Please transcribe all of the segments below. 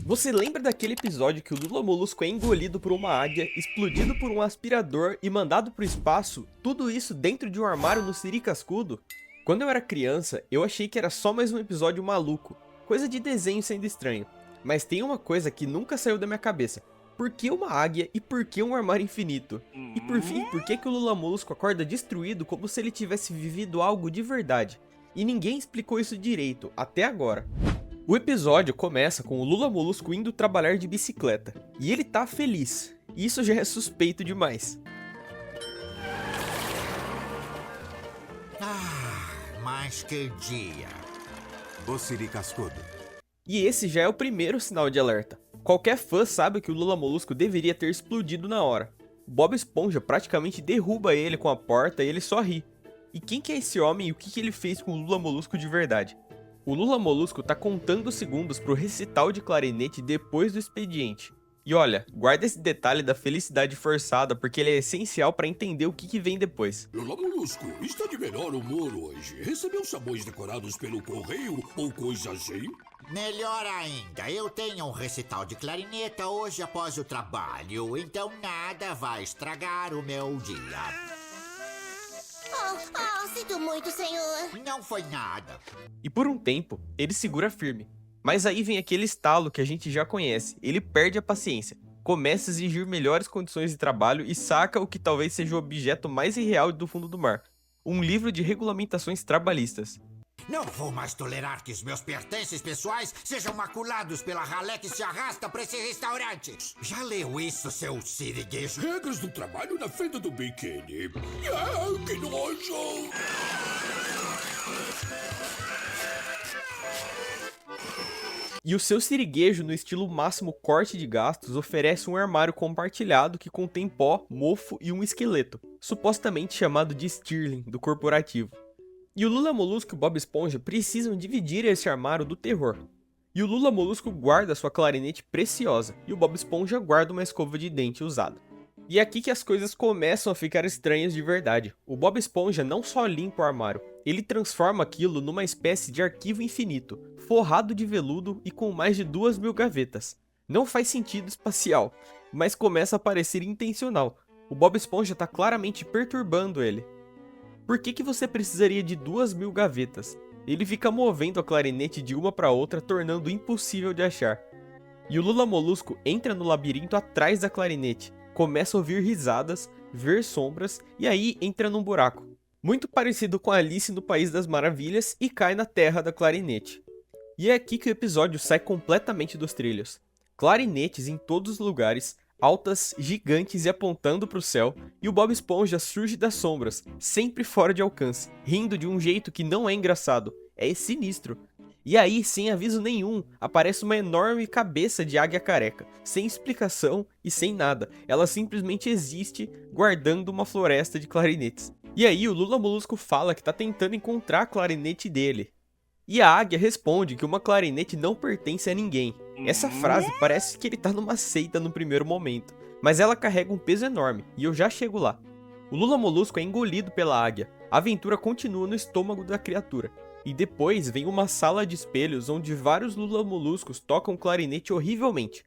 Você lembra daquele episódio que o Lula Molusco é engolido por uma águia, explodido por um aspirador e mandado pro espaço? Tudo isso dentro de um armário no Siri Cascudo? Quando eu era criança, eu achei que era só mais um episódio maluco, coisa de desenho sendo estranho. Mas tem uma coisa que nunca saiu da minha cabeça. Por que uma águia e por que um armário infinito? E por fim, por que o Lula Molusco acorda destruído como se ele tivesse vivido algo de verdade? E ninguém explicou isso direito, até agora. O episódio começa com o Lula Molusco indo trabalhar de bicicleta, e ele tá feliz, e isso já é suspeito demais. Mas que dia! O Siri Cascudo. E esse já é o primeiro sinal de alerta. Qualquer fã sabe que o Lula Molusco deveria ter explodido na hora. Bob Esponja praticamente derruba ele com a porta e ele só ri. E quem que é esse homem e o que ele fez com o Lula Molusco de verdade? O Lula Molusco tá contando os segundos pro recital de clarinete depois do expediente. E olha, guarda esse detalhe da felicidade forçada porque ele é essencial pra entender o que vem depois. Lula Molusco, está de melhor humor hoje. Recebeu sabões decorados pelo correio ou coisa assim? Melhor ainda, eu tenho um recital de clarineta hoje após o trabalho, então nada vai estragar o meu dia. Sinto muito, senhor. Não foi nada. E por um tempo, ele segura firme. Mas aí vem aquele estalo que a gente já conhece, ele perde a paciência, começa a exigir melhores condições de trabalho e saca o que talvez seja o objeto mais irreal do fundo do mar. Um livro de regulamentações trabalhistas. Não vou mais tolerar que os meus pertences pessoais sejam maculados pela ralé que se arrasta pra esse restaurante. Já leu isso, seu siriguejo? Regras do trabalho na frente do biquíni. Que nojo! E o seu siriguejo, no estilo máximo corte de gastos, oferece um armário compartilhado que contém pó, mofo e um esqueleto, supostamente chamado de Stirling, do corporativo. E o Lula Molusco e o Bob Esponja precisam dividir esse armário do terror. E o Lula Molusco guarda sua clarinete preciosa, e o Bob Esponja guarda uma escova de dente usada. E é aqui que as coisas começam a ficar estranhas de verdade. O Bob Esponja não só limpa o armário, ele transforma aquilo numa espécie de arquivo infinito, forrado de veludo e com mais de 2.000 gavetas. Não faz sentido espacial, mas começa a parecer intencional. O Bob Esponja está claramente perturbando ele. Por que você precisaria de 2.000 gavetas? Ele fica movendo a clarinete de uma para outra, tornando impossível de achar. E o Lula Molusco entra no labirinto atrás da clarinete, começa a ouvir risadas, ver sombras e aí entra num buraco. Muito parecido com Alice no País das Maravilhas e cai na terra da clarinete. E é aqui que o episódio sai completamente dos trilhos. Clarinetes em todos os lugares, altas, gigantes e apontando para o céu, e o Bob Esponja surge das sombras, sempre fora de alcance, rindo de um jeito que não é engraçado, é sinistro. E aí, sem aviso nenhum, aparece uma enorme cabeça de águia careca, sem explicação e sem nada, ela simplesmente existe, guardando uma floresta de clarinetes. E aí o Lula Molusco fala que tá tentando encontrar a clarinete dele. E a águia responde que uma clarinete não pertence a ninguém. Essa frase parece que ele tá numa seita no primeiro momento, mas ela carrega um peso enorme, e eu já chego lá. O Lula Molusco é engolido pela águia, a aventura continua no estômago da criatura. E depois vem uma sala de espelhos onde vários Lula Moluscos tocam clarinete horrivelmente.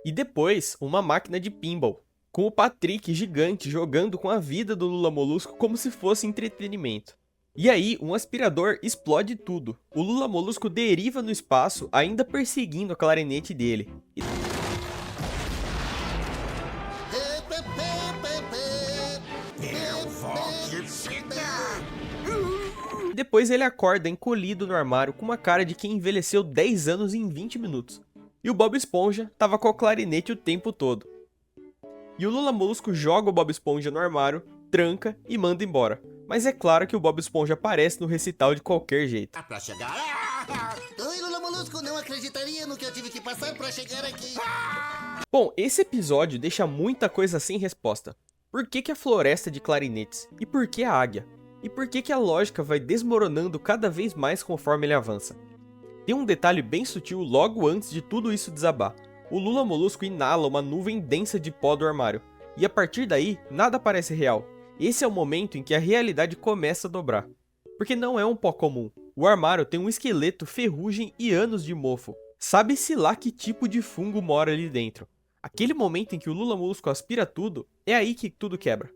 E depois, uma máquina de pinball, com o Patrick gigante jogando com a vida do Lula Molusco como se fosse entretenimento. E aí, um aspirador explode tudo. O Lula Molusco deriva no espaço, ainda perseguindo a clarinete dele. Eu vou te pegar! Depois ele acorda encolhido no armário com uma cara de quem envelheceu 10 anos em 20 minutos. E o Bob Esponja tava com a clarinete o tempo todo. E o Lula Molusco joga o Bob Esponja no armário, tranca e manda embora. Mas é claro que o Bob Esponja aparece no recital de qualquer jeito. Pra chegar... Oi, Lula Molusco, não acreditaria no que eu tive que passar pra chegar aqui. Bom, esse episódio deixa muita coisa sem resposta. Por que a floresta de clarinetes? E por que a águia? E por que a lógica vai desmoronando cada vez mais conforme ele avança? Tem um detalhe bem sutil logo antes de tudo isso desabar. O Lula Molusco inala uma nuvem densa de pó do armário. E a partir daí, nada parece real. Esse é o momento em que a realidade começa a dobrar. Porque não é um pó comum. O armário tem um esqueleto, ferrugem e anos de mofo. Sabe-se lá que tipo de fungo mora ali dentro. Aquele momento em que o Lula Molusco aspira tudo, é aí que tudo quebra.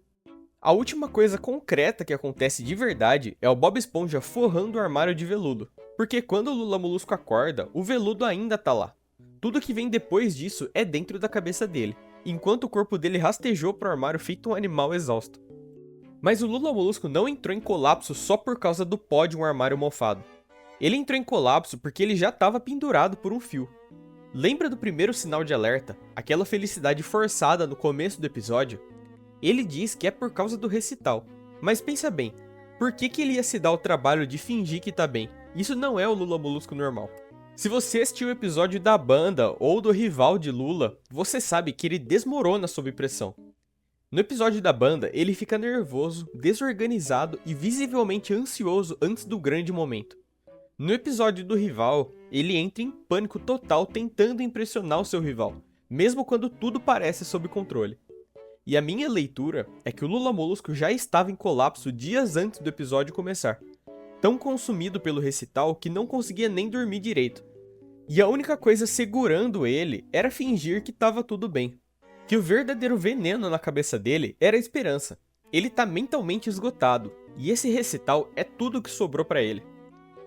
A última coisa concreta que acontece de verdade é o Bob Esponja forrando o armário de veludo. Porque quando o Lula Molusco acorda, o veludo ainda tá lá. Tudo que vem depois disso é dentro da cabeça dele, enquanto o corpo dele rastejou pro armário feito um animal exausto. Mas o Lula Molusco não entrou em colapso só por causa do pó de um armário mofado. Ele entrou em colapso porque ele já estava pendurado por um fio. Lembra do primeiro sinal de alerta, aquela felicidade forçada no começo do episódio? Ele diz que é por causa do recital. Mas pensa bem, por que ele ia se dar o trabalho de fingir que tá bem? Isso não é o Lula Molusco normal. Se você assistiu o episódio da banda ou do rival de Lula, você sabe que ele desmorona sob pressão. No episódio da banda, ele fica nervoso, desorganizado e visivelmente ansioso antes do grande momento. No episódio do rival, ele entra em pânico total tentando impressionar o seu rival, mesmo quando tudo parece sob controle. E a minha leitura é que o Lula Molusco já estava em colapso dias antes do episódio começar, tão consumido pelo recital que não conseguia nem dormir direito. E a única coisa segurando ele era fingir que estava tudo bem. Que o verdadeiro veneno na cabeça dele era a esperança. Ele tá mentalmente esgotado, e esse recital é tudo que sobrou pra ele.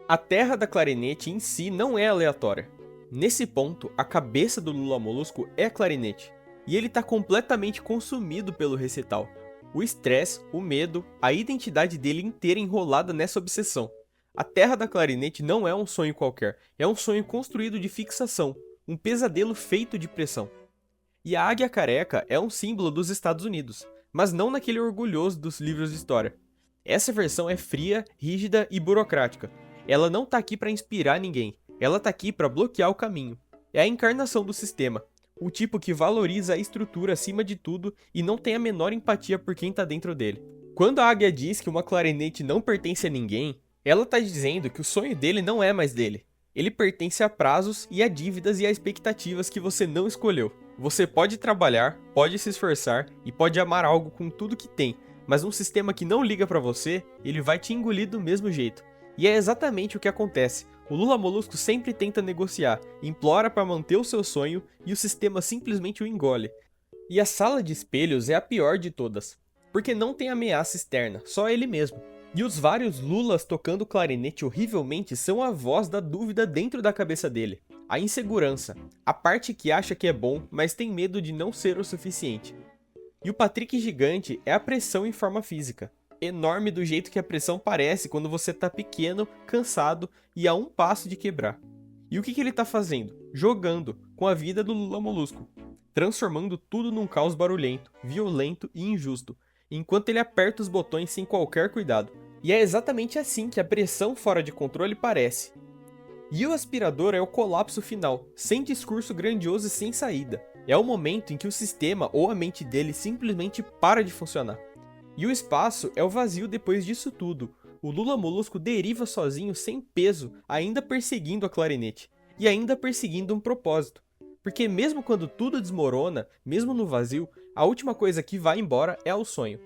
A terra da clarinete em si não é aleatória. Nesse ponto, a cabeça do Lula Molusco é a clarinete, e ele tá completamente consumido pelo recital. O estresse, o medo, a identidade dele inteira enrolada nessa obsessão. A terra da clarinete não é um sonho qualquer, é um sonho construído de fixação, um pesadelo feito de pressão. E a águia careca é um símbolo dos Estados Unidos, mas não naquele orgulhoso dos livros de história. Essa versão é fria, rígida e burocrática. Ela não tá aqui para inspirar ninguém, ela tá aqui para bloquear o caminho. É a encarnação do sistema, o tipo que valoriza a estrutura acima de tudo e não tem a menor empatia por quem tá dentro dele. Quando a águia diz que uma clarinete não pertence a ninguém, ela tá dizendo que o sonho dele não é mais dele. Ele pertence a prazos e a dívidas e a expectativas que você não escolheu. Você pode trabalhar, pode se esforçar e pode amar algo com tudo que tem, mas um sistema que não liga pra você, ele vai te engolir do mesmo jeito. E é exatamente o que acontece. O Lula Molusco sempre tenta negociar, implora pra manter o seu sonho e o sistema simplesmente o engole. E a sala de espelhos é a pior de todas, porque não tem ameaça externa, só ele mesmo. E os vários Lulas tocando clarinete horrivelmente são a voz da dúvida dentro da cabeça dele. A insegurança, a parte que acha que é bom, mas tem medo de não ser o suficiente. E o Patrick gigante é a pressão em forma física. Enorme do jeito que a pressão parece quando você tá pequeno, cansado e a um passo de quebrar. E o que ele tá fazendo? Jogando com a vida do Lula Molusco, transformando tudo num caos barulhento, violento e injusto, enquanto ele aperta os botões sem qualquer cuidado. E é exatamente assim que a pressão fora de controle parece. E o aspirador é o colapso final, sem discurso grandioso e sem saída. É o momento em que o sistema ou a mente dele simplesmente para de funcionar. E o espaço é o vazio depois disso tudo. O Lula Molusco deriva sozinho sem peso, ainda perseguindo a clarinete. E ainda perseguindo um propósito. Porque mesmo quando tudo desmorona, mesmo no vazio, a última coisa que vai embora é o sonho.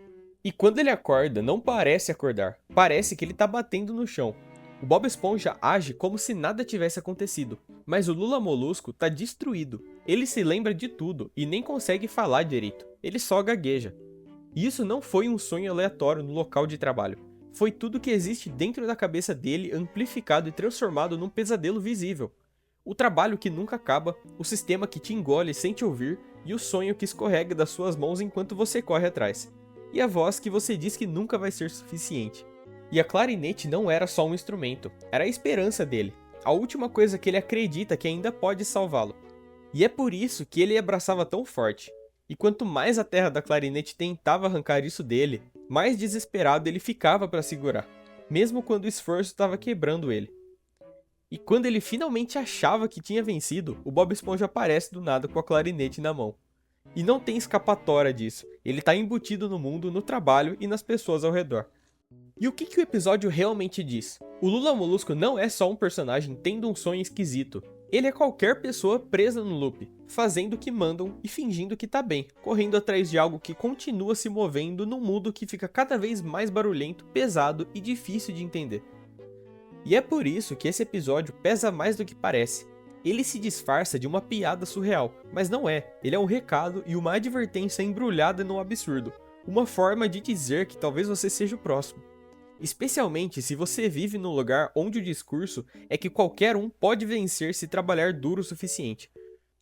E quando ele acorda, não parece acordar. Parece que ele tá batendo no chão. O Bob Esponja age como se nada tivesse acontecido. Mas o Lula Molusco tá destruído. Ele se lembra de tudo e nem consegue falar direito. Ele só gagueja. E isso não foi um sonho aleatório no local de trabalho. Foi tudo que existe dentro da cabeça dele amplificado e transformado num pesadelo visível. O trabalho que nunca acaba, o sistema que te engole sem te ouvir e o sonho que escorrega das suas mãos enquanto você corre atrás. E a voz que você diz que nunca vai ser suficiente. E a clarinete não era só um instrumento, era a esperança dele, a última coisa que ele acredita que ainda pode salvá-lo. E é por isso que ele abraçava tão forte. E quanto mais a terra da clarinete tentava arrancar isso dele, mais desesperado ele ficava para segurar, mesmo quando o esforço estava quebrando ele. E quando ele finalmente achava que tinha vencido, o Bob Esponja aparece do nada com a clarinete na mão. E não tem escapatória disso, ele tá embutido no mundo, no trabalho e nas pessoas ao redor. E o que o episódio realmente diz? O Lula Molusco não é só um personagem tendo um sonho esquisito. Ele é qualquer pessoa presa no loop, fazendo o que mandam e fingindo que tá bem, correndo atrás de algo que continua se movendo num mundo que fica cada vez mais barulhento, pesado e difícil de entender. E é por isso que esse episódio pesa mais do que parece. Ele se disfarça de uma piada surreal, mas não é. Ele é um recado e uma advertência embrulhada no absurdo. Uma forma de dizer que talvez você seja o próximo. Especialmente se você vive num lugar onde o discurso é que qualquer um pode vencer se trabalhar duro o suficiente.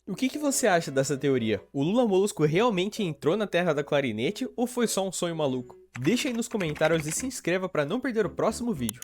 O que você acha dessa teoria? O Lula Molusco realmente entrou na terra da clarinete ou foi só um sonho maluco? Deixa aí nos comentários e se inscreva para não perder o próximo vídeo.